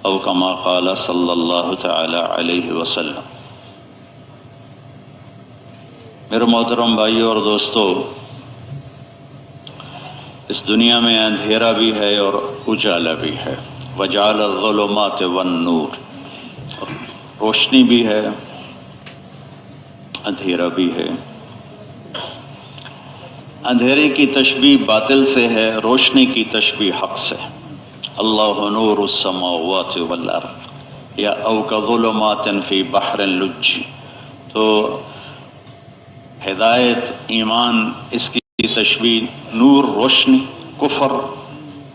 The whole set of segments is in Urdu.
او کما قال صلی اللہ تعالی علیہ وسلم۔ میرے محترم بھائیوں اور دوستو، اس دنیا میں اندھیرا بھی ہے اور اجالا بھی ہے۔ وجعل الظلمات والنور، روشنی بھی ہے، اندھیرا بھی ہے۔ اندھیرے کی تشبیہ باطل سے ہے، روشنی کی تشبیہ حق سے۔ اللہ نور السماوات والارض یا او کظلمات فی بحر لج۔ تو ہدایت، ایمان، اس کی تشبیہ نور روشنی، کفر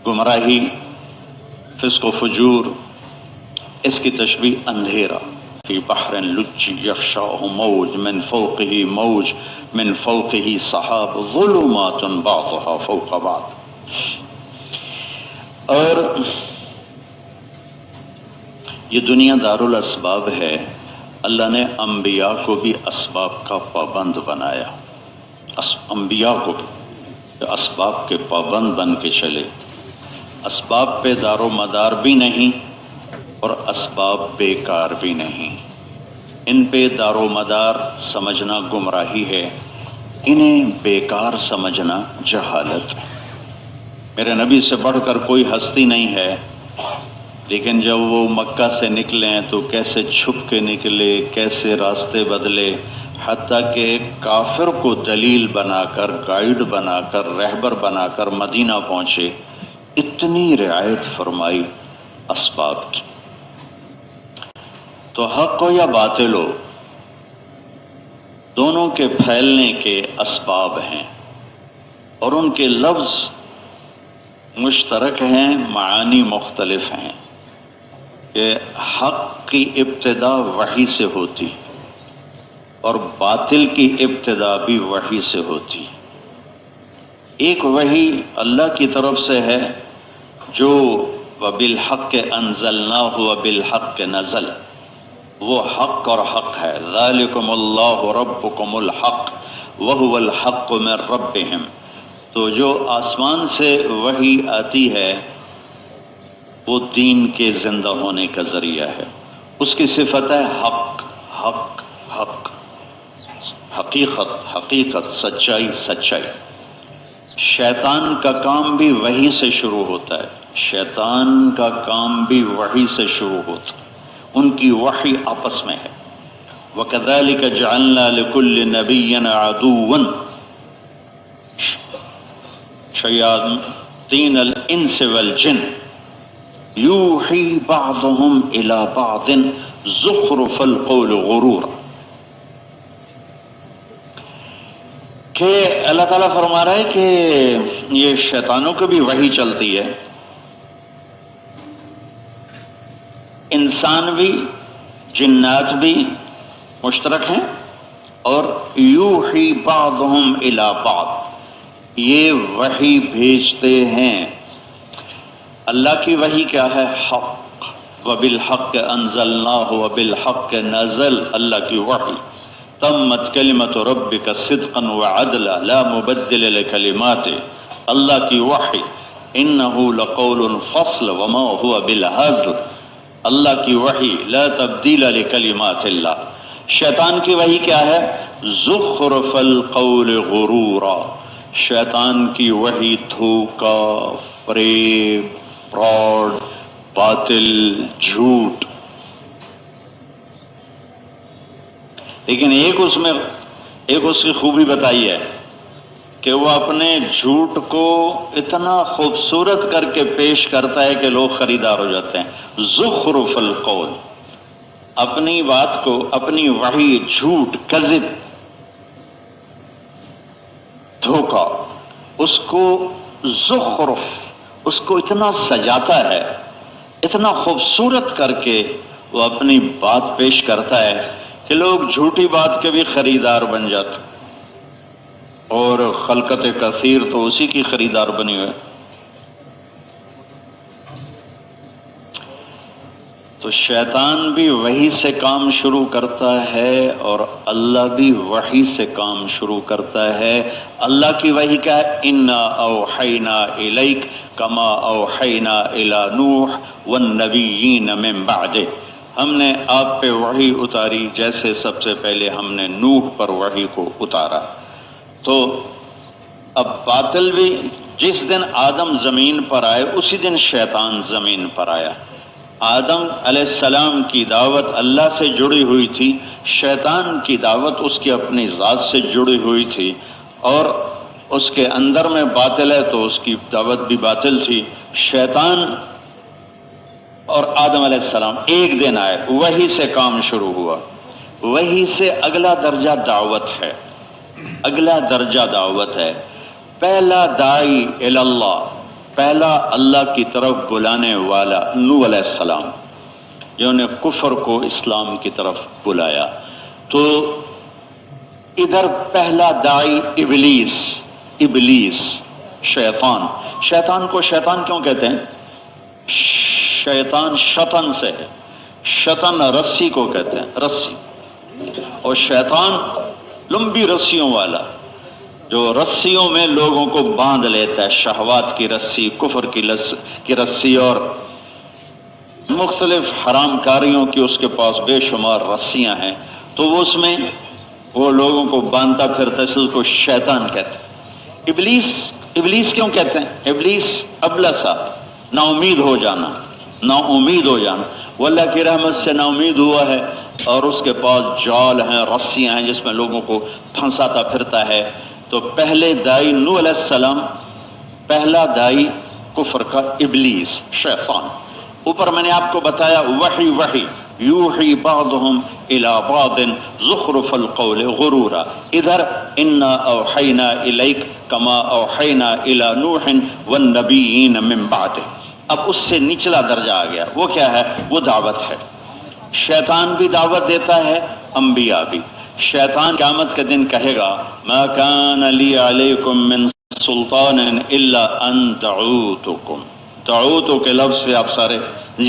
گمراہی، فسق و فجور اس کی تشبیہ اندھیرا۔ فی بحر لج یغشاہ موج من فوقہ موج من فوقہ سحاب ظلمات بعضها فوق بعض۔ اور یہ دنیا دارالاسباب ہے۔ اللہ نے انبیاء کو بھی اسباب کا پابند بنایا، انبیاء کو بھی اسباب کے پابند بن کے چلے۔ اسباب پہ دار و مدار بھی نہیں اور اسباب بیکار بھی نہیں۔ ان پہ دار و مدار سمجھنا گمراہی ہے، انہیں بیکار سمجھنا جہالت ہے۔ میرے نبی سے بڑھ کر کوئی ہستی نہیں ہے، لیکن جب وہ مکہ سے نکلیں تو کیسے چھپ کے نکلے، کیسے راستے بدلے، حتیٰ کہ ایک کافر کو دلیل بنا کر، گائیڈ بنا کر، رہبر بنا کر مدینہ پہنچے۔ اتنی رعایت فرمائی اسباب کی۔ تو حق ہو یا باطل ہو، دونوں کے پھیلنے کے اسباب ہیں اور ان کے لفظ مشترک ہیں، معانی مختلف ہیں۔ کہ حق کی ابتدا وحی سے ہوتی اور باطل کی ابتدا بھی وحی سے ہوتی۔ ایک وحی اللہ کی طرف سے ہے جو وَبِالْحَقِّ أَنزَلْنَاهُ وَبِالْحَقِّ نَزَلَ، وہ حق اور حق ہے۔ ذَلِكُمُ اللَّهُ رَبُّكُمُ الْحَقُّ وَهُوَ الْحَقُّ مِنْ رَبِّهِمْ۔ تو جو آسمان سے وحی آتی ہے وہ دین کے زندہ ہونے کا ذریعہ ہے۔ اس کی صفت ہے حق، حق، حق، حقیقت، حقیقت، سچائی، سچائی۔ شیطان کا کام بھی وحی سے شروع ہوتا ہے، شیطان کا کام بھی وحی سے شروع ہوتا ہے، ان کی وحی آپس میں ہے۔ وَكَذَلِكَ جَعَلْنَا لِكُلِّ نَبِيٍّ عَدُوًّا شَيَاطِينَ الْإِنسِ وَالْجِنِّ یوحی بعضهم الی بعض زخرف القول غرورا۔ کہ اللہ تعالیٰ فرما رہا ہے کہ یہ شیطانوں کو بھی وحی چلتی ہے، انسان بھی جنات بھی مشترک ہیں، اور یوحی بعضهم الی بعض، یہ وحی بھیجتے ہیں۔ اللہ کی وحی کیا ہے؟ حق، وَبِالْحَقِّ أَنزَلْنَاهُ وَبِالْحَقِّ نَزَلَ، اللہ کی وحی۔ تمت کلمت ربک صدقا وعدلا لا مبدل لکلماته، اللہ کی وحی۔ انہ لقول فصل وما هو بالہزل، اللہ کی وحی۔ لا تبدیل لکلمات اللہ۔ شیطان کی وحی کیا ہے؟ زخرف القول غرورا، شیطان کی وحی دھوکا، فریب، فراڈ، باطل، جھوٹ۔ لیکن ایک اس کی خوبی بتائی ہے کہ وہ اپنے جھوٹ کو اتنا خوبصورت کر کے پیش کرتا ہے کہ لوگ خریدار ہو جاتے ہیں۔ زخرف القول، اپنی بات کو، اپنی وحی، جھوٹ، کذب، دھوکا، اس کو زخرف، اس کو اتنا سجاتا ہے، اتنا خوبصورت کر کے وہ اپنی بات پیش کرتا ہے کہ لوگ جھوٹی بات کے بھی خریدار بن جاتے، اور خلقت کثیر تو اسی کی خریدار بنی ہوئے۔ تو شیطان بھی وحی سے کام شروع کرتا ہے اور اللہ بھی وحی سے کام شروع کرتا ہے۔ اللہ کی وحی کیا ہے؟ انا اوحینا الیک کما اوحینا الی نوح والنبیین من بعدہ، ہم نے آپ پہ وحی اتاری جیسے سب سے پہلے ہم نے نوح پر وحی کو اتارا۔ تو اب باطل بھی، جس دن آدم زمین پر آئے اسی دن شیطان زمین پر آیا۔ آدم علیہ السلام کی دعوت اللہ سے جڑی ہوئی تھی، شیطان کی دعوت اس کی اپنی ذات سے جڑی ہوئی تھی، اور اس کے اندر میں باطل ہے تو اس کی دعوت بھی باطل تھی۔ شیطان اور آدم علیہ السلام ایک دن آئے، وہی سے کام شروع ہوا۔ وہی سے اگلا درجہ دعوت ہے، اگلا درجہ دعوت ہے۔ پہلا داعی الی اللہ، پہلا اللہ کی طرف بلانے والا نوح علیہ السلام، جنہوں نے کفر کو اسلام کی طرف بلایا۔ تو ادھر پہلا داعی ابلیس، ابلیس شیطان۔ شیطان کو شیطان کیوں کہتے ہیں؟ شیطان شطن سے ہے، شطن رسی کو کہتے ہیں، رسی، اور شیطان لمبی رسیوں والا، جو رسیوں میں لوگوں کو باندھ لیتا ہے، شہوات کی رسی، کفر کی رسی اور مختلف حرام کاریوں کی اس کے پاس بے شمار رسیاں ہیں، تو وہ اس میں وہ لوگوں کو باندھتا پھرتا ہے، اس کو شیطان کہتے ہیں۔ ابلیس، ابلیس کیوں کہتے ہیں؟ ابلیس ابلسا، نا امید ہو جانا، نا امید ہو جانا، وہ اللہ کی رحمت سے نا امید ہوا ہے، اور اس کے پاس جال ہیں، رسیاں ہیں جس میں لوگوں کو پھنساتا پھرتا ہے۔ تو پہلے داعی نوح علیہ السلام، پہلا داعی کفر کا ابلیس، شیطان۔ اوپر میں نے آپ کو بتایا وحی، وحی یوحی بعضهم الی بعض زخرف القول غرورا، ادھر انا اوحینا الیک کما اوحینا الی نوح والنبیین من بعدہ۔ اب اس سے نچلا درجہ آ گیا، وہ کیا ہے؟ وہ دعوت ہے۔ شیطان بھی دعوت دیتا ہے، انبیاء بھی۔ شیطان قیامت کے دن کہے گا ما کان لی علیکم من سلطان الا ان دعوتکم، دعوتو کے لفظ سے آپ سارے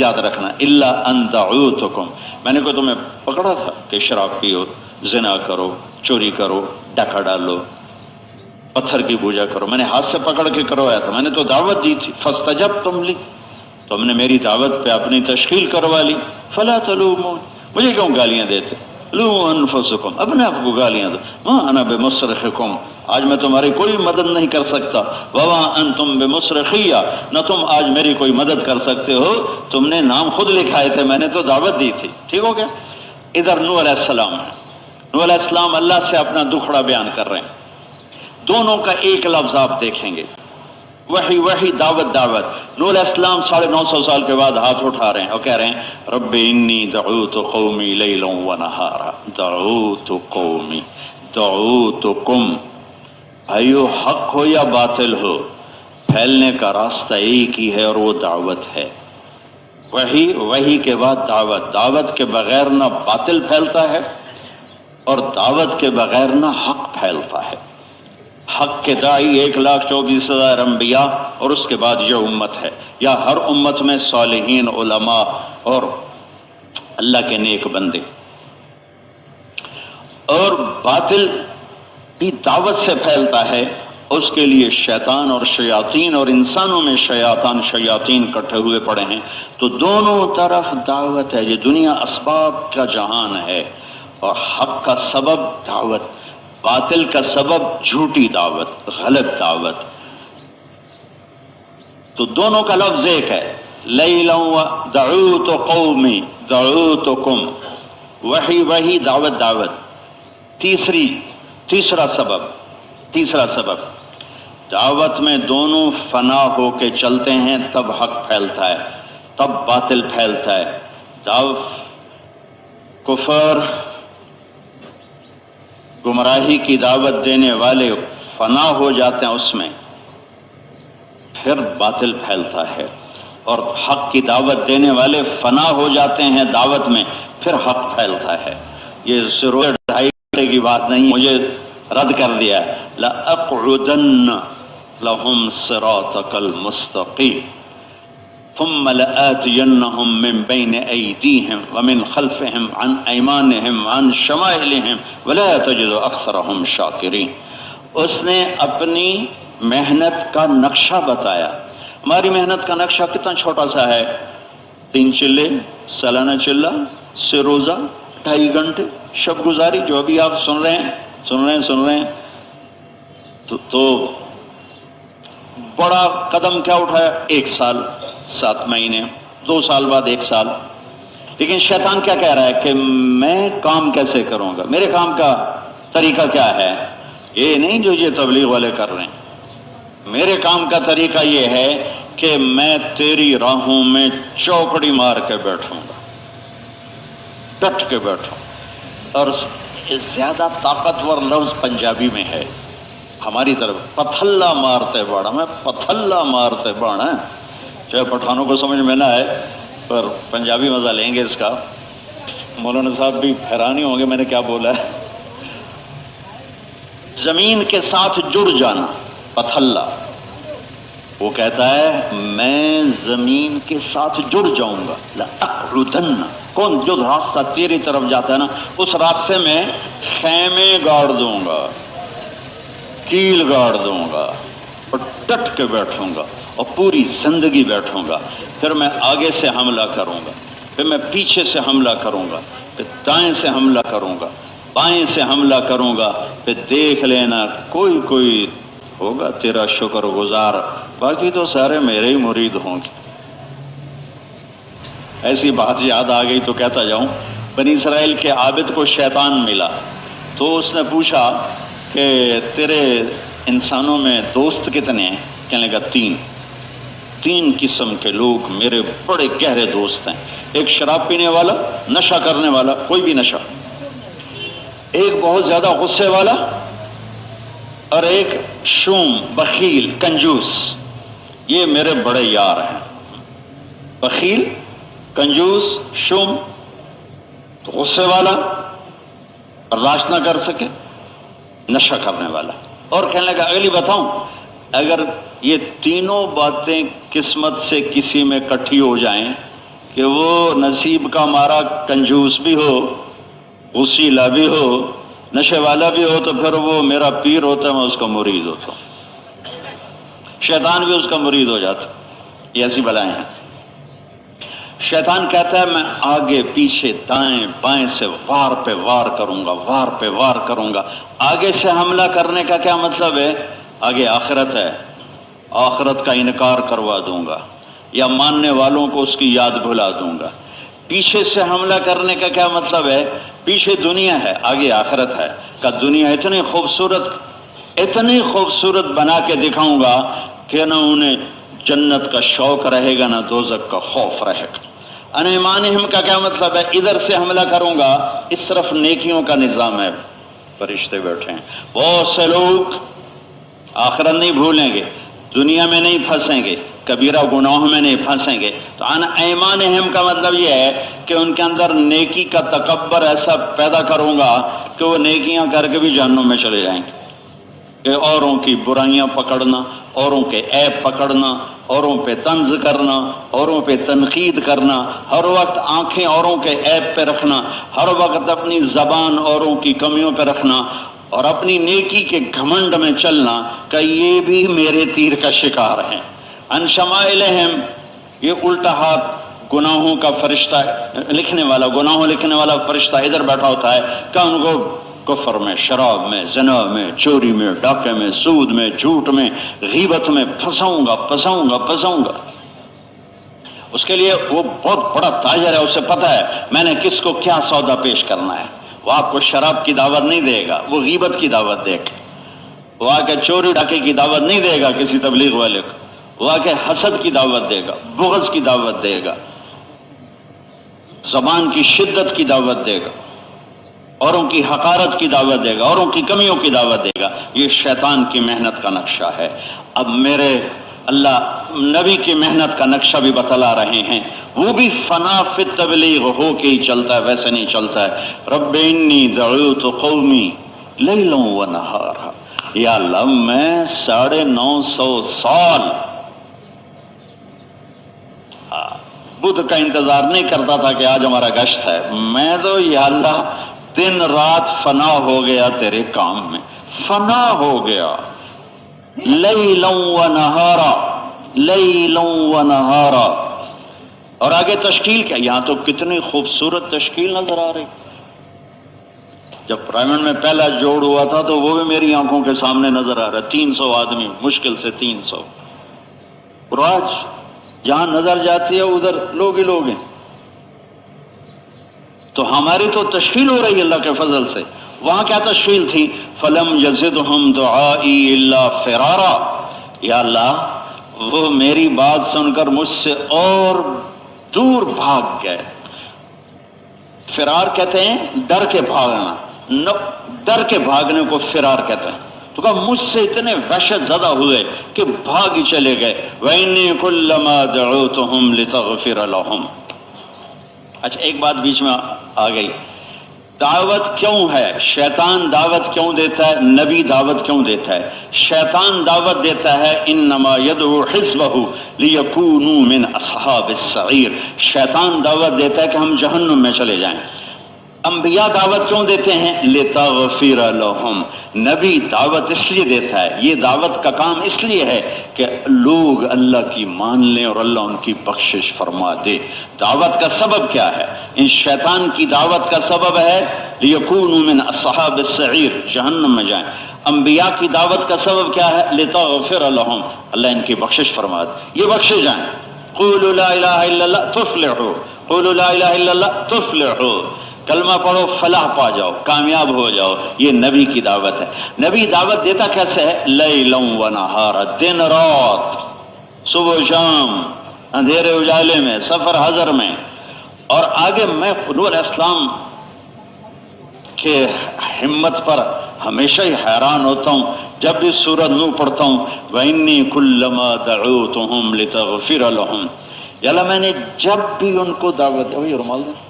یاد رکھنا، الا ان دعوتکم، میں نے کو تمہیں پکڑا تھا کہ شراب پیو، زنا کرو، چوری کرو، ڈاکہ ڈالو، پتھر کی پوجا کرو، میں نے ہاتھ سے پکڑ کے کروایا تھا، میں نے تو دعوت دی تھی، فاستجبتم لی، تم نے میری دعوت پہ اپنی تشکیل کروا لی، فلا تلومون، مجھے کیوں گالیاں دیتے؟ لوموا انفسکم، اپنے آپ کو گالیاں دو، ما انا بمصرخکم، آج میں تمہاری کوئی مدد نہیں کر سکتا، وما انتم بمصرخیہ، نہ تم آج میری کوئی مدد کر سکتے ہو، تم نے نام خود لکھائے تھے، میں نے تو دعوت دی تھی، ٹھیک ہو گیا؟ ادھر نوح علیہ السلام ہے، نوح علیہ السلام اللہ سے اپنا دکھڑا بیان کر رہے ہیں، دونوں کا ایک لفظ آپ دیکھیں گے، وحی، وحی، دعوت، دعوت۔ نوح علیہ السلام 950 سال کے بعد ہاتھ اٹھا رہے ہیں اور کہہ رہے ہیں رب انی دعوت قومی لیلا ونہارا، دعوت قومی، دعوتکم، بھائیو حق ہو یا باطل ہو، پھیلنے کا راستہ ایک ہی ہے اور وہ دعوت ہے۔ وحی، وحی کے بعد دعوت، دعوت کے بغیر نہ باطل پھیلتا ہے اور دعوت کے بغیر نہ حق پھیلتا ہے۔ حق کے داعی 1,24,000 انبیاء اور اس کے بعد یہ امت ہے، یا ہر امت میں صالحین، علماء اور اللہ کے نیک بندے۔ اور باطل بھی دعوت سے پھیلتا ہے، اس کے لیے شیطان اور شیاطین، اور انسانوں میں شیاطین کٹھے ہوئے پڑے ہیں، تو دونوں طرف دعوت ہے۔ یہ دنیا اسباب کا جہان ہے، اور حق کا سبب دعوت، باطل کا سبب جھوٹی دعوت، غلط دعوت۔ تو دونوں کا لفظ ایک ہے، لیلا دعوت قومی دعوتکم، وحی، وحی، دعوت، دعوت۔ تیسرا سبب دعوت میں دونوں فنا ہو کے چلتے ہیں، تب حق پھیلتا ہے، تب باطل پھیلتا ہے۔ کفر، گمراہی کی دعوت دینے والے فنا ہو جاتے ہیں اس میں، پھر باطل پھیلتا ہے، اور حق کی دعوت دینے والے فنا ہو جاتے ہیں دعوت میں، پھر حق پھیلتا ہے۔ یہ ضرور 2.5 گھنٹے کی بات نہیں، مجھے رد کر دیا، لَأَقْعُدَنَّ لَهُمْ صِرَاطَكَ الْمُسْتَقِيمَ، ثم لآتینہم من بین ایدیہم ومن خلفہم عن ایمانہم عن شمائلہم ولا تجد اکثرہم شاکرین. اس نے اپنی محنت کا نقشہ بتایا. ہماری محنت کا نقشہ کتنا چھوٹا سا ہے، 3 چلے، سالانہ چلہ، سے روزہ، 2.5 گھنٹے شب گزاری، جو ابھی آپ سن رہے ہیں تو بڑا قدم کیا اٹھایا، 1 سال 7 مہینے، 2 سال بعد 1 سال. لیکن شیطان کیا کہہ رہا ہے کہ میں کام کیسے کروں گا، میرے کام کا طریقہ کیا ہے، یہ نہیں جو یہ تبلیغ والے کر رہے ہیں. میرے کام کا طریقہ یہ ہے کہ میں تیری راہوں میں چوکڑی مار کے بیٹھوں گا، ڈٹ کے بیٹھوں. اور زیادہ طاقتور لفظ پنجابی میں ہے ہماری طرف، پتھلا مارتے باڑا، میں پتھلا مارتے باڑا. چاہے پٹھانوں کو سمجھ میں نہ آئے پر پنجابی مزہ لیں گے اس کا. مولانا صاحب بھی حیران ہی ہوں گے میں نے کیا بولا ہے. زمین کے ساتھ جڑ جانا، پتھلا. وہ کہتا ہے میں زمین کے ساتھ جڑ جاؤں گا. لأقعدن، کون جو راستہ تیری طرف جاتا ہے نا اس راستے میں خیمے گاڑ دوں گا، کیل گاڑ دوں گا اور ڈٹ کے بیٹھوں گا اور پوری زندگی بیٹھوں گا. پھر میں آگے سے حملہ کروں گا، پھر میں پیچھے سے حملہ کروں گا، پھر دائیں سے حملہ کروں گا، بائیں سے حملہ کروں گا. پھر دیکھ لینا کوئی ہوگا تیرا شکر گزار، باقی تو سارے میرے ہی مرید ہوں گے. ایسی بات یاد آ گئی تو کہتا جاؤں. بنی اسرائیل کے عابد کو شیطان ملا تو اس نے پوچھا کہ تیرے انسانوں میں دوست کتنے ہیں؟ کہنے لگا 3 قسم کے لوگ میرے بڑے گہرے دوست ہیں. ایک شراب پینے والا، نشہ کرنے والا، کوئی بھی نشہ، ایک بہت زیادہ غصے والا، اور ایک شوم، بخیل، کنجوس. یہ میرے بڑے یار ہیں. بخیل، کنجوس، شوم، تو غصے والا، برداشت نہ کر سکے، نشہ کرنے والا. اور کہنے لگا اگلی بتاؤں، اگر یہ تینوں باتیں قسمت سے کسی میں کٹھی ہو جائیں کہ وہ نصیب کا مارا کنجوس بھی ہو، غصیلا بھی ہو، نشے والا بھی ہو، تو پھر وہ میرا پیر ہوتا ہے، میں اس کا مرید ہوتا ہوں. شیطان بھی اس کا مرید ہو جاتا. یہ ایسی بلائیں ہیں. شیطان کہتا ہے میں آگے پیچھے دائیں بائیں سے وار پہ وار کروں گا، وار پہ وار کروں گا. آگے سے حملہ کرنے کا کیا مطلب ہے؟ آگے آخرت ہے، آخرت کا انکار کروا دوں گا یا ماننے والوں کو اس کی یاد بھلا دوں گا. پیچھے سے حملہ کرنے کا کیا مطلب ہے؟ پیچھے دنیا ہے، آگے آخرت ہے. کہ دنیا اتنی خوبصورت بنا کے دکھاؤں گا کہ نہ انہیں جنت کا شوق رہے گا نہ دوزخ کا خوف رہے گا. ان ایمانہم کا کیا مطلب ہے؟ ادھر سے حملہ کروں گا، اس طرف نیکیوں کا نظام ہے، فرشتے بیٹھے ہیں. بہت سے لوگ آخرت نہیں بھولیں گے، دنیا میں نہیں پھنسیں گے، کبیرہ گناہوں میں نہیں پھنسیں گے. تو ان ایمانہم کا مطلب یہ ہے کہ ان کے اندر نیکی کا تکبر ایسا پیدا کروں گا کہ وہ نیکیاں کر کے بھی جہنم میں چلے جائیں گے. کہ اوروں کی برائیاں پکڑنا، اوروں کے عیب پکڑنا، اوروں پہ طنز کرنا، اوروں پہ تنقید کرنا، ہر وقت آنکھیں اوروں کے عیب پہ رکھنا، ہر وقت اپنی زبان اوروں کی کمیوں پہ رکھنا اور اپنی نیکی کے گھمنڈ میں چلنا، کہ یہ بھی میرے تیر کا شکار ہیں. ان شمائلہم، یہ الٹا ہاتھ گناہوں کا فرشتہ لکھنے والا، گناہوں لکھنے والا فرشتہ ادھر بیٹھا ہوتا ہے کہ ان کو کفر میں، شراب میں، زنا میں، چوری میں، ڈاکے میں، سود میں، جھوٹ میں، غیبت میں پھنساؤں گا. اس کے لیے وہ بہت بڑا تاجر ہے، اسے پتہ ہے میں نے کس کو کیا سودا پیش کرنا ہے. وہ آپ کو شراب کی دعوت نہیں دے گا، وہ غیبت کی دعوت دے گا. وہ آ کے چوری ڈاکے کی دعوت نہیں دے گا کسی تبلیغ والے کو. وہ آ کے حسد کی دعوت دے گا، بغض کی دعوت دے گا، زبان کی شدت کی دعوت دے گا، اوروں کی حقارت کی دعوت دے گا، اوروں کی کمیوں کی دعوت دے گا. یہ شیطان کی محنت کا نقشہ ہے. اب میرے اللہ نبی کی محنت کا نقشہ بھی بتلا رہے ہیں، وہ بھی فنا فی التبلیغ ہو کے ہی چلتا ہے، ویسے نہیں چلتا ہے. رب انی دعوت قومی لیلا و نہارا. یا اللہ میں 950 سال بدھ کا انتظار نہیں کرتا تھا کہ آج ہمارا گشت ہے، میں تو یا اللہ دن رات فنا ہو گیا تیرے کام میں، فنا ہو گیا، لیلا و نہارا، لیلا و نہارا۔ اور آگے تشکیل کیا، یہاں تو کتنی خوبصورت تشکیل نظر آ رہی۔ جب پرائمنٹ میں پہلا جوڑ ہوا تھا تو وہ بھی میری آنکھوں کے سامنے نظر آ رہا، 300 آدمی، مشکل سے 300۔ اور آج جہاں نظر جاتی ہے ادھر لوگ ہی لوگ ہیں۔ تو ہماری تو تشکیل ہو رہی ہے اللہ کے فضل سے، وہاں کیا تشکیل تھی؟ فلم یزدہم دعائی الا فرارا، یا اللہ وہ میری بات سن کر مجھ سے اور دور بھاگ گئے۔ فرار کہتے ہیں ڈر کے بھاگنا، ڈر کے بھاگنے کو فرار کہتے ہیں۔ تو کہا مجھ سے اتنے وحشت زدہ ہوئے کہ بھاگ ہی چلے گئے۔ وَإِنِّي كُلَّمَا دَعَوْتُهُمْ لِتَغْفِرَ لَهُمْ۔ اچھا ایک بات بیچ میں آ گئی، دعوت کیوں ہے؟ شیطان دعوت کیوں دیتا ہے؟ نبی دعوت کیوں دیتا ہے؟ شیطان دعوت دیتا ہے انما يدعو حزبه ليكونوا من اصحاب السعير، شیطان دعوت دیتا ہے کہ ہم جہنم میں چلے جائیں۔ انبیاء دعوت کیوں دیتے ہیں؟ لتغفر لهم، نبی دعوت اس لیے دیتا ہے، یہ دعوت کا کام اس لیے ہے کہ لوگ اللہ کی مان لیں اور اللہ ان کی بخشش فرما دے۔ دعوت کا سبب کیا ہے؟ ان شیطان کی دعوت کا سبب ہے لیکونوا من اصحاب السعیر، جہنم میں جائیں۔ انبیاء کی دعوت کا سبب کیا ہے؟ لتغفر لهم، اللہ ان کی بخشش فرما دے، یہ بخشے جائیں۔ قولوا لا الہ الا اللہ تفلحوا، قولوا لا الہ الا اللہ تفلحوا، کلمہ پڑھو فلاح پا جاؤ، کامیاب ہو جاؤ، یہ نبی کی دعوت ہے۔ نبی دعوت دیتا کیسے ہے؟ لیلا و نہارا، دن رات، صبح و شام، اندھیرے اجالے میں، سفر حضر میں۔ اور آگے میں نوح علیہ السلام کے ہمت پر ہمیشہ ہی حیران ہوتا ہوں جب بھی سورۃ نوح پڑھتا ہوں۔ وَإِنِّي كُلَّمَا دَعَوْتُهُمْ لِتَغْفِرَ لَهُمْ، یا اللہ میں نے جب بھی ان کو دعوت دی، رومال دیں،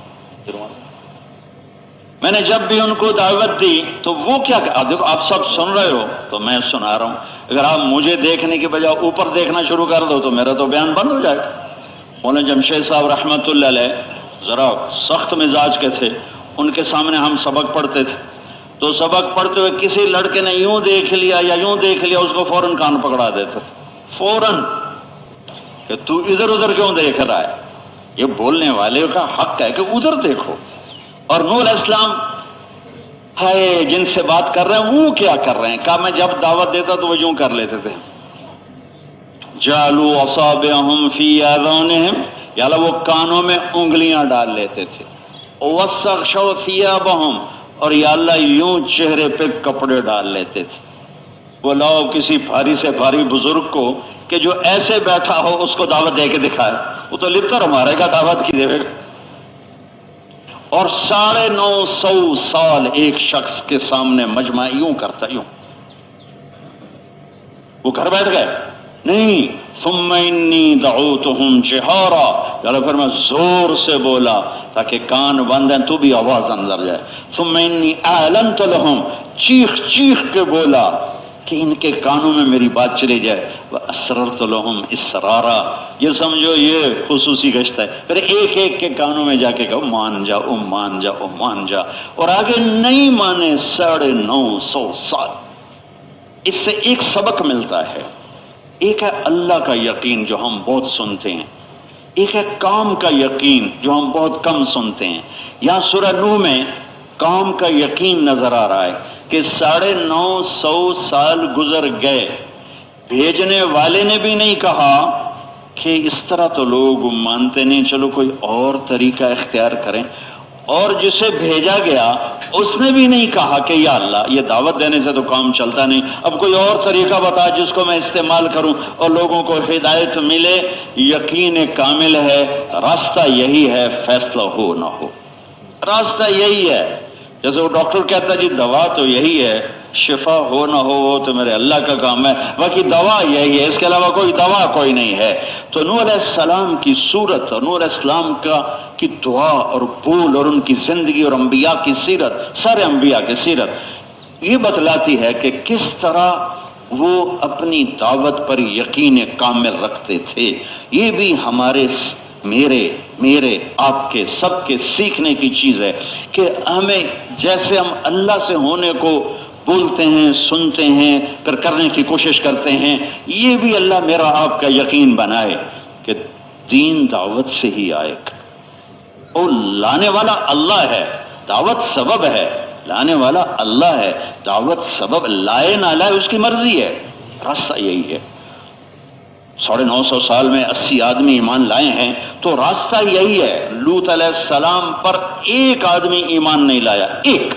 میں نے جب بھی ان کو دعوت دی تو وہ کیا دیکھو آپ سب سن رہے ہو تو میں سنا رہا ہوں، اگر آپ مجھے دیکھنے کی بجائے اوپر دیکھنا شروع کر دو تو میرا تو بیان بند ہو جائے گا۔ مولانا جمشید صاحب رحمۃ اللہ علیہ ذرا سخت مزاج کے تھے، ان کے سامنے ہم سبق پڑھتے تھے تو سبق پڑھتے ہوئے کسی لڑکے نے یوں دیکھ لیا یا یوں دیکھ لیا، اس کو فوراً کان پکڑا دیتے تھے، فوراً کہ تو ادھر ادھر کیوں دیکھ رہا ہے؟ یہ بولنے والے کا حق ہے کہ ادھر دیکھو۔ اور نوح علیہ السلام ہائے جن سے بات کر رہے ہیں وہ کیا کر رہے ہیں؟ کہا میں جب دعوت دیتا تو وہ یوں کر لیتے تھے، جعلوا اصابعهم فی آذانہم، یا اللہ وہ کانوں میں انگلیاں ڈال لیتے تھے، واستغشوا ثیابہم، اور یا اللہ یوں چہرے پہ کپڑے ڈال لیتے تھے۔ وہ لاؤ کسی بھاری سے بھاری بزرگ کو کہ جو ایسے بیٹھا ہو اس کو دعوت دے کے دکھائے، وہ تو لپٹر مارے گا دعوت کی دے گا۔ اور 950 سال ایک شخص کے سامنے مجمع یوں کرتا، یوں، وہ گھر بیٹھ گئے نہیں۔ ثم انی دعوتہم جہارا، پھر میں زور سے بولا تاکہ کان بند ہیں تو بھی آواز اندر جائے۔ ثم انی اعلنت لہم، چیخ چیخ کے بولا کہ ان کے کانوں میں میری بات چلی جائے۔ واسررت لہم اسرارا، یہ سمجھو یہ خصوصی گشت ہے، پھر ایک ایک کے کانوں میں جا کے کہو مان جا او مان جا او مان جا، اور آگے نہیں مانے 950 سال۔ اس سے ایک سبق ملتا ہے، ایک ہے اللہ کا یقین جو ہم بہت سنتے ہیں، ایک ہے کام کا یقین جو ہم بہت کم سنتے ہیں۔ یہاں سورہ نوح میں کام کا یقین نظر آ رہا ہے کہ 950 سال گزر گئے، بھیجنے والے نے بھی نہیں کہا کہ اس طرح تو لوگ مانتے نہیں، چلو کوئی اور طریقہ اختیار کریں، اور جسے بھیجا گیا اس نے بھی نہیں کہا کہ یا اللہ یہ دعوت دینے سے تو کام چلتا نہیں، اب کوئی اور طریقہ بتا جس کو میں استعمال کروں اور لوگوں کو ہدایت ملے۔ یقین کامل ہے راستہ یہی ہے، فیصلہ ہو نہ ہو راستہ یہی ہے۔ جیسے وہ ڈاکٹر کہتا ہے جی دوا تو یہی ہے، شفا ہو نہ ہو وہ تو میرے اللہ کا کام ہے، باقی دوا یہی ہے، اس کے علاوہ کوئی دوا کوئی نہیں ہے۔ تو نوح علیہ السلام کی صورت اور نوح علیہ السلام کی دعا اور بول اور ان کی زندگی اور انبیاء کی سیرت، سارے انبیاء کی سیرت یہ بتلاتی ہے کہ کس طرح وہ اپنی دعوت پر یقین کامل رکھتے تھے۔ یہ بھی ہمارے میرے آپ کے سب کے سیکھنے کی چیز ہے کہ ہمیں جیسے ہم اللہ سے ہونے کو بولتے ہیں، سنتے ہیں، پھر کرنے کی کوشش کرتے ہیں، یہ بھی اللہ میرا آپ کا یقین بنائے کہ دین دعوت سے ہی آئے گا، اور لانے والا اللہ ہے، دعوت سبب ہے، لانے والا اللہ ہے، دعوت سبب، لائے نہ لائے اس کی مرضی ہے، راستہ یہی ہے۔ 950 سال میں 80 آدمی ایمان لائے ہیں تو راستہ یہی ہے۔ لوط علیہ السلام پر ایک آدمی ایمان نہیں لایا، ایک۔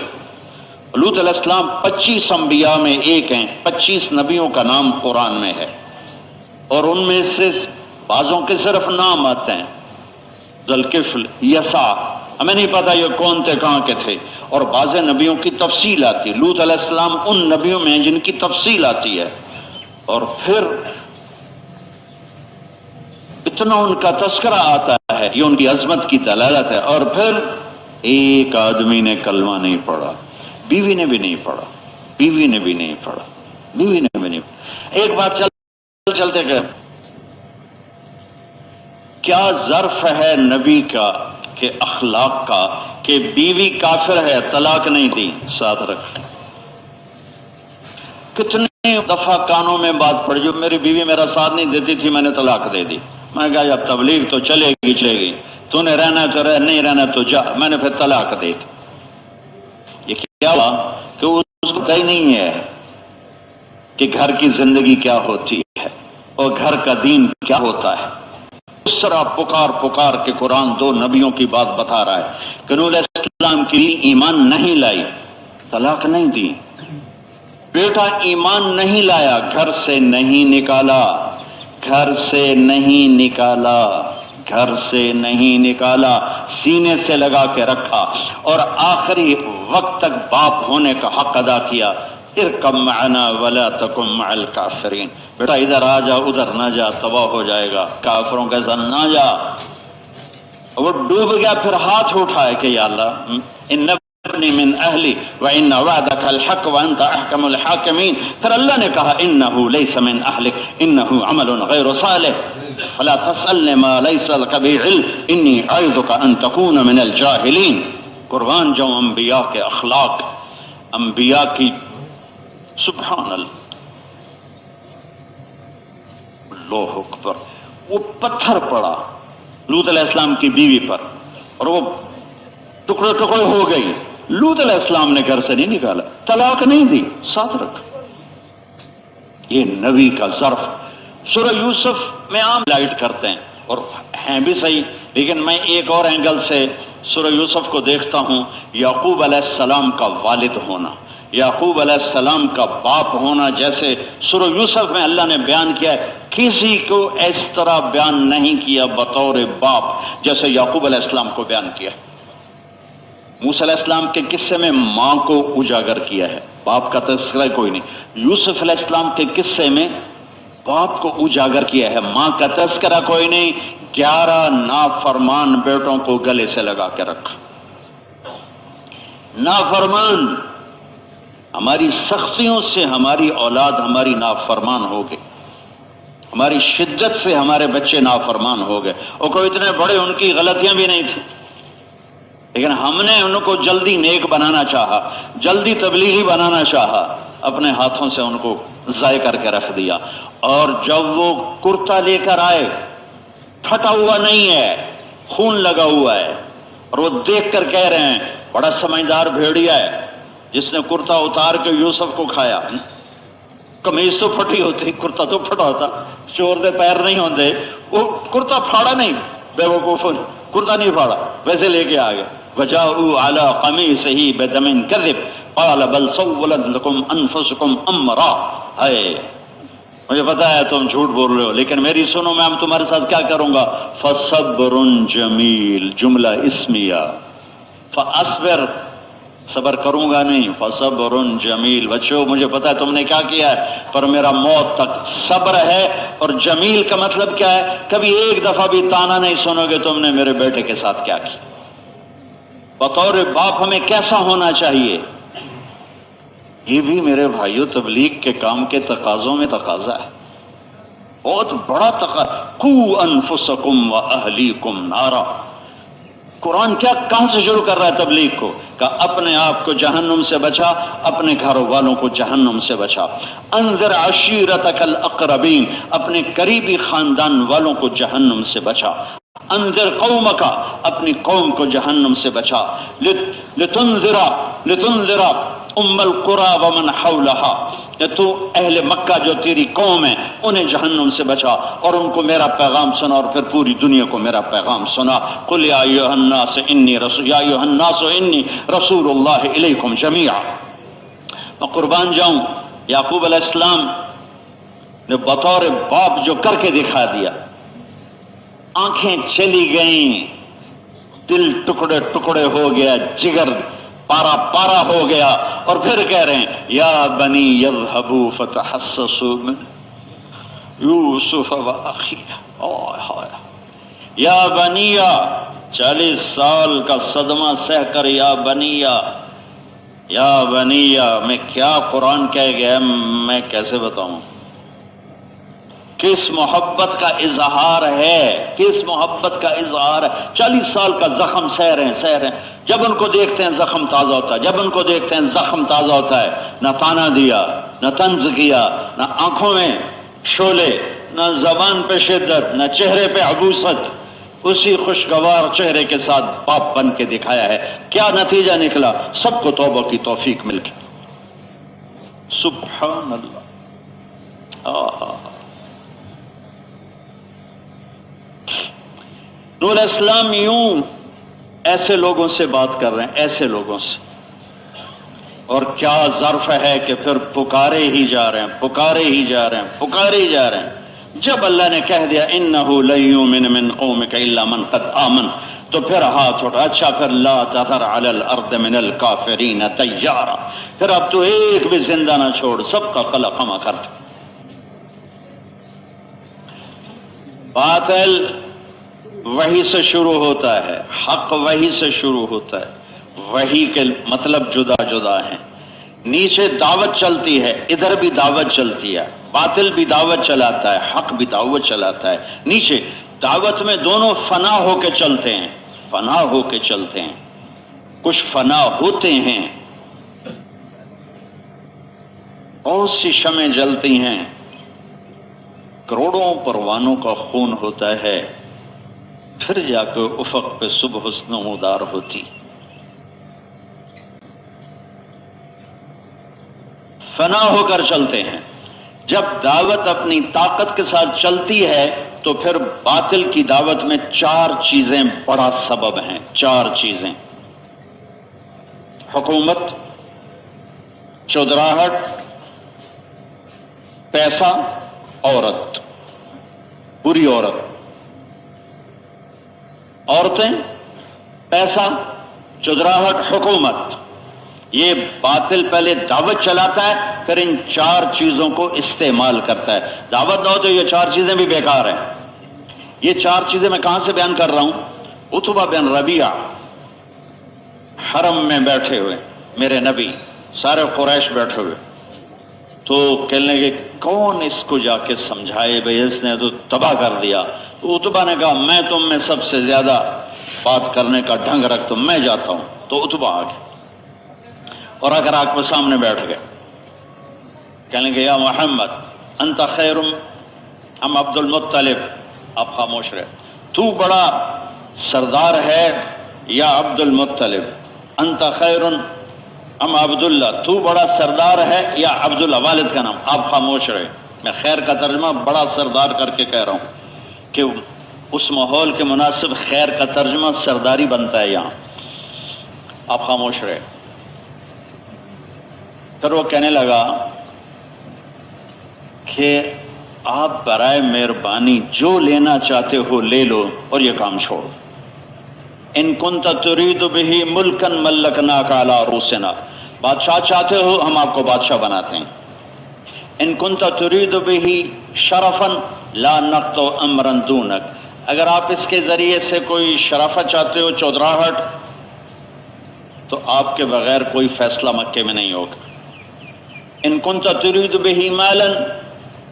لوط علیہ السلام 25 انبیاء میں ایک ہیں، 25 نبیوں کا نام قرآن میں ہے، اور ان میں سے بعضوں کے صرف نام آتے ہیں، ذوالکفل، یسع، ہمیں نہیں پتا یہ کون تھے، کہاں کے تھے، اور بعض نبیوں کی تفصیل آتی ہے۔ لوط علیہ السلام ان نبیوں میں ہیں جن کی تفصیل آتی ہے، اور پھر اتنا ان کا تذکرہ آتا ہے، یہ ان کی عظمت کی دلالت ہے، اور پھر ایک آدمی نے کلمہ نہیں پڑھا، بیوی نے بھی نہیں پڑھا، بیوی نے بھی نہیں پڑھا، بیوی نے بھی نہیں پڑھا۔ ایک بات چلتے گئے، کیا ظرف ہے نبی کا کہ اخلاق کا کہ بیوی کافر ہے طلاق نہیں دی، ساتھ رکھ۔ کتنی دفعہ کانوں میں بات پڑی، جو میری بیوی میرا ساتھ نہیں دیتی تھی میں نے طلاق دے دی، میں نے کہا جب تبلیغ تو چلے گی، تو نے رہنا تو رہ، نہیں رہنا تو جا، میں نے پھر طلاق دے دی۔ یہ کیا ہوا کہ اس کو کہیں نہیں ہے کہ گھر کی زندگی کیا ہوتی ہے اور گھر کا دین کیا ہوتا ہے۔ اس طرح پکار کے قرآن 2 نبیوں کی بات بتا رہا ہے کہ نوح علیہ السلام کی ایمان نہیں لائی، طلاق نہیں دی، بیٹا ایمان نہیں لایا، گھر سے نہیں نکالا، گھر سے نہیں نکالا، گھر سے نہیں نکالا، سینے سے لگا کے رکھا، اور آخری وقت تک باپ ہونے کا حق ادا کیا۔ ارکب معنا ولا تکن مع الکافرین، بیٹا ادھر آ جا، ادھر نہ جا، تباہ ہو جائے گا، کافروں کے ساتھ نہ جا۔ وہ ڈوب گیا، پھر ہاتھ اٹھائے کہ یا اللہ ان ابنی من اہلی وان وعدک الحق وانت احکم الحاکمین، پھر اللہ نے کہا انہ لیس من اہلک انہ عمل غیر صالح فلا تسألنی ما لیس لک به علم انی اعظک ان تکون من الجاہلین۔ قربان جو انبیاء کے اخلاق، انبیاء کی، سبحان اللہ، اللہ اکبر۔ وہ پتھر پڑا لوط علیہ السلام کی بیوی پر اور وہ ٹکڑے ٹکڑے ہو گئی، لوط علیہ السلام نے گھر سے نہیں نکالا، طلاق نہیں دی، ساتھ رکھ۔ یہ نبی کا ظرف۔ سورہ یوسف میں عام لائٹ کرتے ہیں اور ہیں بھی صحیح، لیکن میں ایک اور اینگل سے سورہ یوسف کو دیکھتا ہوں، یعقوب علیہ السلام کا والد ہونا، یعقوب علیہ السلام کا باپ ہونا، جیسے سورہ یوسف میں اللہ نے بیان کیا ہے، کسی کو اس طرح بیان نہیں کیا بطور باپ جیسے یعقوب علیہ السلام کو بیان کیا۔ موسیٰ علیہ السلام کے قصے میں ماں کو اجاگر کیا ہے، باپ کا تذکرہ کوئی نہیں۔ یوسف علیہ السلام کے قصے میں باپ کو اجاگر کیا ہے، ماں کا تذکرہ کوئی نہیں۔ 11 نافرمان بیٹوں کو گلے سے لگا کے رکھا، نافرمان۔ ہماری سختیوں سے ہماری اولاد ہماری نافرمان ہو گئی، ہماری شدت سے ہمارے بچے نافرمان ہو گئے، اور کوئی اتنے بڑے ان کی غلطیاں بھی نہیں تھیں، لیکن ہم نے ان کو جلدی نیک بنانا چاہا، جلدی تبلیغی بنانا چاہا، اپنے ہاتھوں سے ان کو ضائع کر کے رکھ دیا۔ اور جب وہ کرتا لے کر آئے، پھٹا ہوا نہیں ہے، خون لگا ہوا ہے، اور وہ دیکھ کر کہہ رہے ہیں بڑا سمجھدار بھیڑیا ہے جس نے کرتا اتار کے یوسف کو کھایا۔ کمیز تو پھٹی ہوتی، کرتا تو پھٹا ہوتا، چور دے پیر نہیں ہوتے، وہ کرتا پھاڑا نہیں، بے وقوف کرتا نہیں پھاڑا، ویسے لے کے آ گیا۔ وجاءوا علی قمیصہ بدم کذب قال بل سولت لکم انفسکم امرا۔ ہے مجھے پتا ہے تم جھوٹ بول رہے ہو، لیکن میری سنو، میں اب تمہارے ساتھ کیا کروں گا۔ فصبر جمیل، جملہ اسمیہ، فاصبر، صبر کروں گا نہیں، فصبر جمیل۔ بچوں مجھے پتا ہے تم نے کیا کیا ہے، پر میرا موت تک صبر ہے۔ اور جمیل کا مطلب کیا ہے؟ کبھی ایک دفعہ بھی تانا نہیں سنو گے تم نے میرے بیٹے کے ساتھ کیا کیا۔ بطور باپ ہمیں کیسا ہونا چاہیے، یہ بھی میرے بھائیوں تبلیغ کے کام کے تقاضوں میں تقاضا ہے۔ بہت بڑا قو انفسکم و اہلیکم نارا. قرآن کہاں سے شروع کر رہا ہے تبلیغ کو؟ کہ اپنے آپ کو جہنم سے بچا، اپنے گھر والوں کو جہنم سے بچا. انذر عشیرتک الاقربین، اپنے قریبی خاندان والوں کو جہنم سے بچا. انذر قومک، اپنی قوم کو جہنم سے بچا. لتنذر ام القری ومن حولہا، کہ تو اہل مکہ جو تیری قوم ہے انہیں جہنم سے بچا اور ان کو میرا پیغام سنا، اور پھر پوری دنیا کو میرا پیغام سنا. قل یا ایھا الناس انی رسول اللہ الیکم جمیعا. میں قربان جاؤں، یعقوب علیہ السلام نے بطور باپ جو کر کے دکھا دیا، آنکھیں چلی گئیں، دل ٹکڑے ٹکڑے ہو گیا، جگر پارا پارا ہو گیا، اور پھر کہہ رہے ہیں یا بنی یذهبوا فتحسسوا من یوسف واخیہ. یا بنیا، 40 سال کا صدمہ سہ کر یا بنیا میں کیا قرآن کہہ گیا، میں کیسے بتاؤں؟ کس محبت کا اظہار ہے، کس محبت کا اظہار ہے. 40 سال کا زخم سہ رہے ہیں. جب ان کو دیکھتے ہیں زخم تازہ ہوتا ہے، جب ان کو دیکھتے ہیں زخم تازہ ہوتا ہے. نہ تانا دیا، نہ طنز کیا، نہ آنکھوں میں شعلے، نہ زبان پہ شدت، نہ چہرے پہ عبوست. اسی خوشگوار چہرے کے ساتھ باپ بن کے دکھایا ہے. کیا نتیجہ نکلا؟ سب کو توبہ کی توفیق مل گئی. سبحان اللہ. نور علیہ السلام یوں ایسے لوگوں سے بات کر رہے ہیں، ایسے لوگوں سے، اور کیا ظرف ہے کہ پھر پکارے ہی جا رہے ہیں. جب اللہ نے کہہ دیا انہ لن یؤمن من قومک الا من قد آمن، تو پھر ہاتھ اٹھا. اچھا پھر لا تذر علی الارض من الکافرین دیارا، پھر اب تو ایک بھی زندہ نہ چھوڑ، سب کا قلع خما کر دے. باطل وحی سے شروع ہوتا ہے، حق وحی سے شروع ہوتا ہے. وحی کے مطلب جدا جدا ہیں. نیچے دعوت چلتی ہے، ادھر بھی دعوت چلتی ہے. باطل بھی دعوت چلاتا ہے، حق بھی دعوت چلاتا ہے. نیچے دعوت میں دونوں فنا ہو کے چلتے ہیں. کچھ فنا ہوتے ہیں، بہت سی شمعیں جلتی ہیں، کروڑوں پروانوں کا خون ہوتا ہے، پھر جا کے افق پہ صبح حسن مدار ہوتی. فنا ہو کر چلتے ہیں. جب دعوت اپنی طاقت کے ساتھ چلتی ہے تو پھر باطل کی دعوت میں 4 چیزیں بڑا سبب ہیں. 4 چیزیں: حکومت، چودراہٹ، پیسہ، عورت، بری عورت. عورتیں، پیسہ، چودراہٹ، حکومت. یہ باطل پہلے دعوت چلاتا ہے، پھر ان 4 چیزوں کو استعمال کرتا ہے. دعوت نہ ہو تو یہ 4 چیزیں بھی بیکار ہیں. یہ 4 چیزیں میں کہاں سے بیان کر رہا ہوں؟ عتبہ بن ربیعہ حرم میں بیٹھے ہوئے، میرے نبی، سارے قریش بیٹھے ہوئے، تو کہنے لگے کون اس کو جا کے سمجھائے بھئی، اس نے تو تباہ کر دیا. تو عتبہ نے کہا میں تم میں سب سے زیادہ بات کرنے کا ڈھنگ رکھتا ہوں، میں جاتا ہوں. تو عتبہ آ گئے اور اگر آگ کے سامنے بیٹھ گئے. کہنے لگے یا محمد انت خیر ام عبد المطلب. آپ خاموش رہے. تو بڑا سردار ہے یا عبد المطلب؟ انت خیر ام عبداللہ، تو بڑا سردار ہے یا عبداللہ والد کا نام. آپ خاموش رہے. میں خیر کا ترجمہ بڑا سردار کر کے کہہ رہا ہوں کہ اس ماحول کے مناسب خیر کا ترجمہ سرداری بنتا ہے یہاں. آپ خاموش رہے. پھر وہ کہنے لگا کہ آپ برائے مہربانی جو لینا چاہتے ہو لے لو اور یہ کام چھوڑو. ان کنت ترید بہ ملکا ملکناک علی رؤوسنا، بادشاہ چاہتے ہو ہم آپ کو بادشاہ بناتے ہیں. ان کنت ترید بہ شرفا لا نقطع امرا دونک، اگر آپ اس کے ذریعے سے کوئی شرافت چاہتے ہو، چودراہٹ، تو آپ کے بغیر کوئی فیصلہ مکے میں نہیں ہوگا. ان کنت ترید بہ مالا،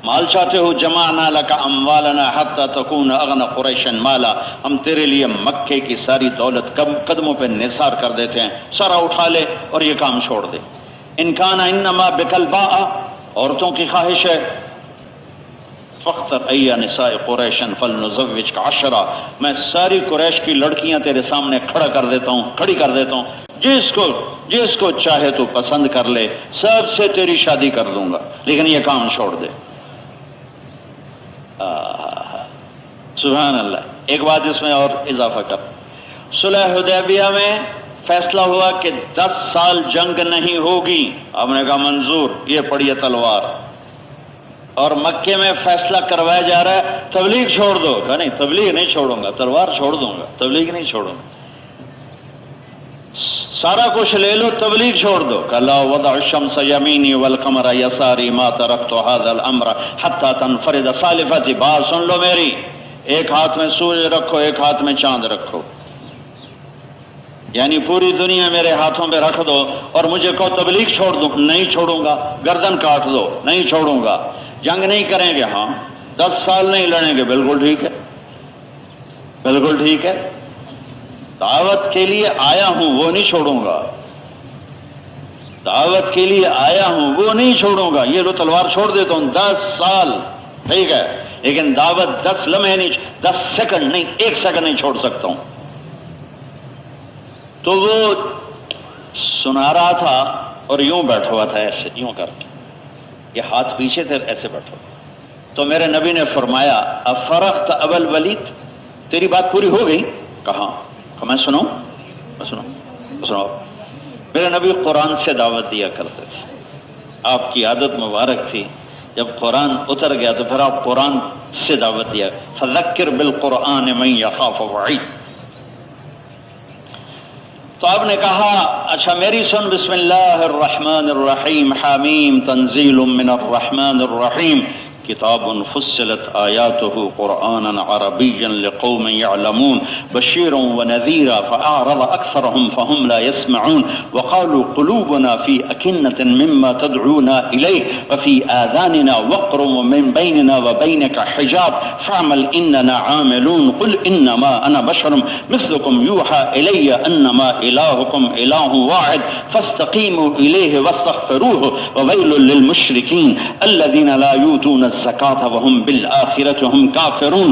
مال چاہتے ہو جمعنا لک اموالنا حتی تکون اغنى قریش مالا، ہم تیرے لیے مکے کی ساری دولت قدموں پہ نثار کر دیتے ہیں، سارا اٹھا لے اور یہ کام چھوڑ دے۔ ان کان انما بکلباء، عورتوں کی خواہش ہے، فاختر ای نساء قریش فلنزوجک عشرہ، میں ساری قریش کی لڑکیاں تیرے سامنے کھڑی کر دیتا ہوں، جس کو چاہے تو پسند کر لے، سب سے تیری شادی کر دوں گا، لیکن یہ کام چھوڑ دے۔ سبحان اللہ۔ ایک بات اس میں اور اضافہ کر، صلح حدیبیہ میں فیصلہ ہوا کہ 10 سال جنگ نہیں ہوگی، آپ نے کہا منظور، یہ پڑیے تلوار۔ اور مکے میں فیصلہ کروایا جا رہا ہے تبلیغ چھوڑ دو، کہا نہیں تبلیغ نہیں چھوڑوں گا، تلوار چھوڑ دوں گا، تبلیغ نہیں چھوڑوں گا۔ سارا کچھ لے لو، تبلیغ چھوڑ دو، کہ لا وضع الشمس یمینی والقمر یساری ما ترکت هذا الامر حتی تنفرد سالفتی۔ بات سن لو میری، ایک ہاتھ میں سورج رکھو، ایک ہاتھ میں چاند رکھو، یعنی پوری دنیا میرے ہاتھوں پہ رکھ دو، اور مجھے کو تبلیغ چھوڑ دو، نہیں چھوڑوں گا، گردن کاٹ دو، نہیں چھوڑوں گا، جنگ نہیں کریں گے، ہاں 10 سال نہیں لڑیں گے، بالکل ٹھیک ہے، بالکل ٹھیک ہے، دعوت کے لیے آیا ہوں وہ نہیں چھوڑوں گا، دعوت کے لیے آیا ہوں وہ نہیں چھوڑوں گا، یہ لو تلوار چھوڑ دیتا ہوں، 10 سال ٹھیک ہے، لیکن دعوت 10 لمحے نہیں، 10 سیکنڈ نہیں، 1 سیکنڈ نہیں چھوڑ سکتا ہوں۔ تو وہ سنا رہا تھا اور یوں بیٹھا ہوا تھا، ایسے یوں کر کے، یہ ہاتھ پیچھے تھے، ایسے بیٹھا ہوا۔ تو میرے نبی نے فرمایا افرغت ابا الولید، تیری بات پوری ہو گئی؟ کہاں؟ میں سنو۔ میرے نبی قرآن سے دعوت دیا کرتے تھے، آپ کی عادت مبارک تھی، جب قرآن اتر گیا تو پھر آپ قرآن سے دعوت دیا، فذکر بالقرآن من یخاف وعید۔ تو آپ نے کہا اچھا میری سن، بسم اللہ الرحمن الرحیم، حامیم تنزیل من الرحمن الرحیم، کتاب فصلت آیاته قرآنا عربیا لقوم يعلمون بشيرا ونذيرا فأعرض أكثرهم فهم لا يسمعون وقالوا قلوبنا في أكنة مما تدعونا إليه وفي آذاننا وقر ومن بيننا وبينك حجاب فاعمل إننا عاملون قل إنما أنا بشر مثلكم يوحى إلي أنما إلهكم إله واحد فاستقيموا إليه واستغفروه وويل للمشركين الذين لا يؤتون الزكاة وهم بالآخرة هم كافرون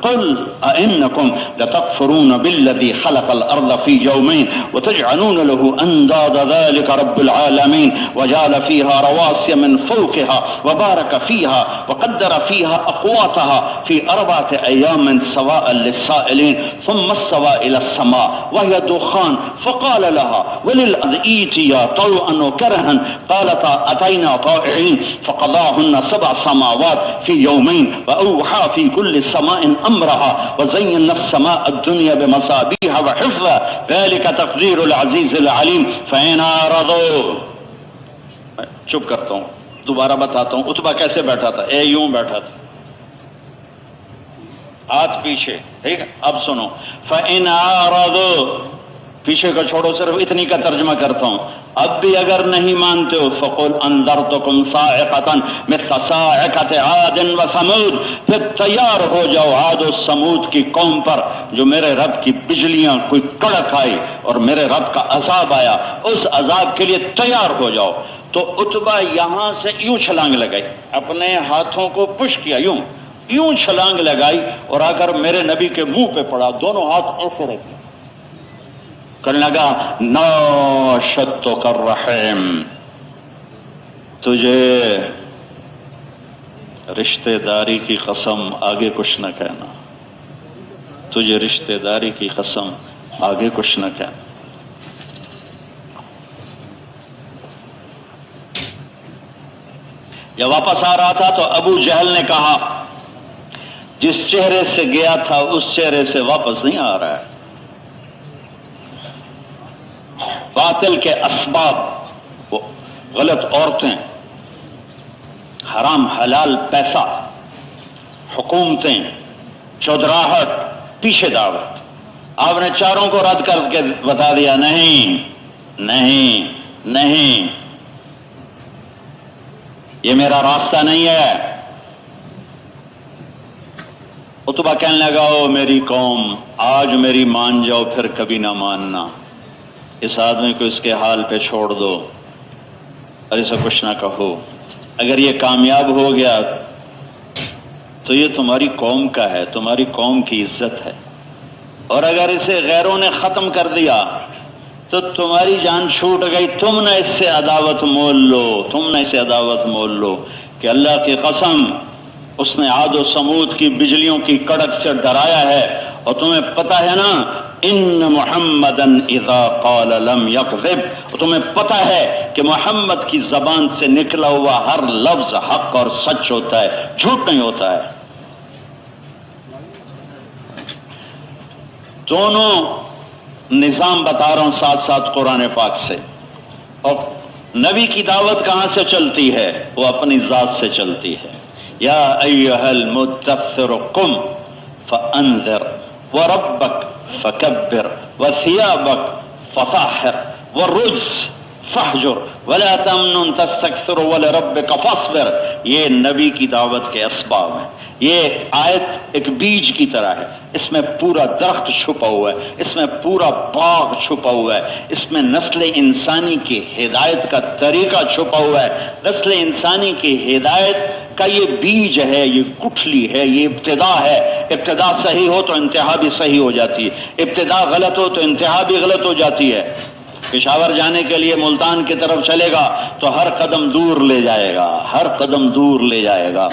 قل أئنكم لتكفرون بالذي خلق الأرض في يومين وتجعلون له أندادا ذلك رب العالمين وجعل فيها رواسي من فوقها وبارك فيها وقدر فيها أقواتها في 4 أيام سواء للسائلين ثم استوى إلى السماء وهي دخان فقال لها وللأرض ائتيا طوعا وكرها قالتا أتينا طائعين فقضاهن 7 سماوات في يومين وأوحى في كل سماء أمرها وزينا السماء الدنيا بمصابيح وحفظا ذلك تقدير العزيز العليم فإن أعرضوا۔ چپ کرتا ہوں، دوبارہ بتاتا ہوں اتبا کیسے بیٹھا تھا، یوں بیٹھا تھا، ہاتھ پیچھے، ٹھیک ہے۔ اب سنو، فإن أعرضوا، پیچھے کا چھوڑو، صرف اتنی کا ترجمہ کرتا ہوں، اب بھی اگر نہیں مانتے ہو فقل انذرتکم صاعقۃ مثل صاعقۃ عاد وثمود، پھر تیار ہو جاؤ عاد و ثمود کی قوم پر جو میرے رب کی بجلیاں کوئی کڑک آئی اور میرے رب کا عذاب آیا، اس عذاب کے لیے تیار ہو جاؤ۔ تو عتبہ یہاں سے یوں چھلانگ لگائی، اپنے ہاتھوں کو پش کیا، یوں چھلانگ لگائی اور آ کر میرے نبی کے منہ پہ پڑا، دونوں ہاتھ ایسے رکھے، کہنے لگا ناشدتک الرحم، تجھے رشتہ داری کی قسم آگے کچھ نہ کہنا، تجھے رشتہ داری کی قسم آگے کچھ نہ کہنا۔ جب واپس آ رہا تھا تو ابو جہل نے کہا جس چہرے سے گیا تھا اس چہرے سے واپس نہیں آ رہا ہے، باطل کے اسباب، وہ غلط عورتیں، حرام حلال پیسہ، حکومتیں، چودراہٹ، پیچھے دعوت، آپ نے چاروں کو رد کر کے بتا دیا نہیں نہیں نہیں، یہ میرا راستہ نہیں ہے، اتبا کہنے لگا او میری قوم آج میری مان جاؤ پھر کبھی نہ ماننا، اس آدمی کو اس کے حال پہ چھوڑ دو اور اسے کچھ نہ کہو، اگر یہ کامیاب ہو گیا تو یہ تمہاری قوم کا ہے، تمہاری قوم کی عزت ہے، اور اگر اسے غیروں نے ختم کر دیا تو تمہاری جان چھوٹ گئی، تم نہ اس سے عداوت مول لو، تم نہ اسے عداوت مول لو کہ اللہ کی قسم اس نے عاد و سمود کی بجلیوں کی کڑک سے ڈرایا ہے، اور تمہیں پتہ ہے نا ان محمدن اذا قال لم یکذب، تمہیں پتہ ہے کہ محمد کی زبان سے نکلا ہوا ہر لفظ حق اور سچ ہوتا ہے، جھوٹ نہیں ہوتا ہے۔ دونوں نظام بتا رہا ہوں ساتھ ساتھ قرآن پاک سے، اور نبی کی دعوت کہاں سے چلتی ہے؟ وہ اپنی ذات سے چلتی ہے۔ یا ایھا المدثر قم فانذر وربک فکبر وثیابک فطہر والرجز فاہجر ولا تمنن تستکثر ولربک فاصبر۔ یہ نبی کی دعوت کے اسباب ہیں۔ یہ آیت ایک بیج کی طرح ہے، اس میں پورا درخت چھپا ہوا ہے، اس میں پورا باغ چھپا ہوا ہے، اس میں نسل انسانی کی ہدایت کا طریقہ چھپا ہوا ہے۔ نسل انسانی کی ہدایت کا یہ بیج ہے، یہ گٹھلی ہے، یہ ابتدا ہے۔ ابتدا صحیح ہو تو انتہا بھی صحیح ہو جاتی ہے، ابتدا غلط ہو تو انتہا بھی غلط ہو جاتی ہے۔ پشاور جانے کے لیے ملتان کی طرف چلے گا تو ہر قدم دور لے جائے گا، ہر قدم دور لے جائے گا۔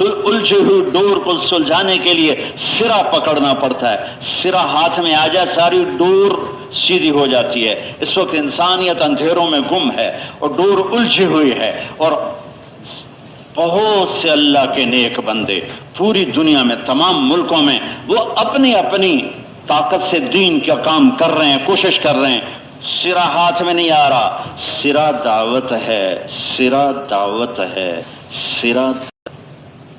الجھی ہوئی ڈور کو سلجھانے کے لیے سرا پکڑنا پڑتا ہے، سرا ہاتھ میں آ جائے ساری ڈور سیدھی ہو جاتی ہے۔ اس وقت انسانیت اندھیروں میں گم ہے اور ڈور الجھی ہوئی ہے، اور بہت سے اللہ کے نیک بندے پوری دنیا میں تمام ملکوں میں وہ اپنی اپنی طاقت سے دین کا کام کر رہے ہیں، کوشش کر رہے ہیں۔ سرا ہاتھ میں نہیں آ رہا، سرا دعوت ہے، سرا دعوت ہے، سرا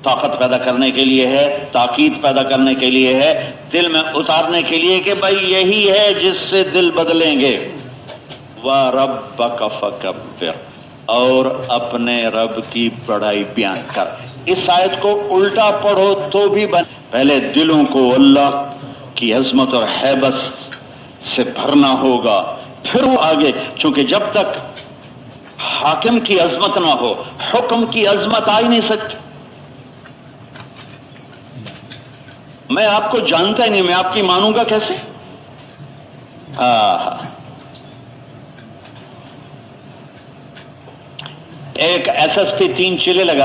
طاقت پیدا کرنے کے لیے ہے، تاکید پیدا کرنے کے لیے ہے، دل میں اتارنے کے لیے کہ بھائی یہی ہے جس سے دل بدلیں گے۔ وَرَبَّكَ فَكَبِّرْ، اور اپنے رب کی بڑائی بیان کر۔ اس آیت کو الٹا پڑھو تو بھی پہلے دلوں کو اللہ کی عظمت اور ہیبت سے بھرنا ہوگا، پھر وہ آگے، چونکہ جب تک حاکم کی عظمت نہ ہو حکم کی عظمت آ ہی نہیں سکتی۔ میں آپ کو جانتا ہی نہیں، میں آپ کی مانوں گا کیسے؟ ایک SSP 3 چیلے لگا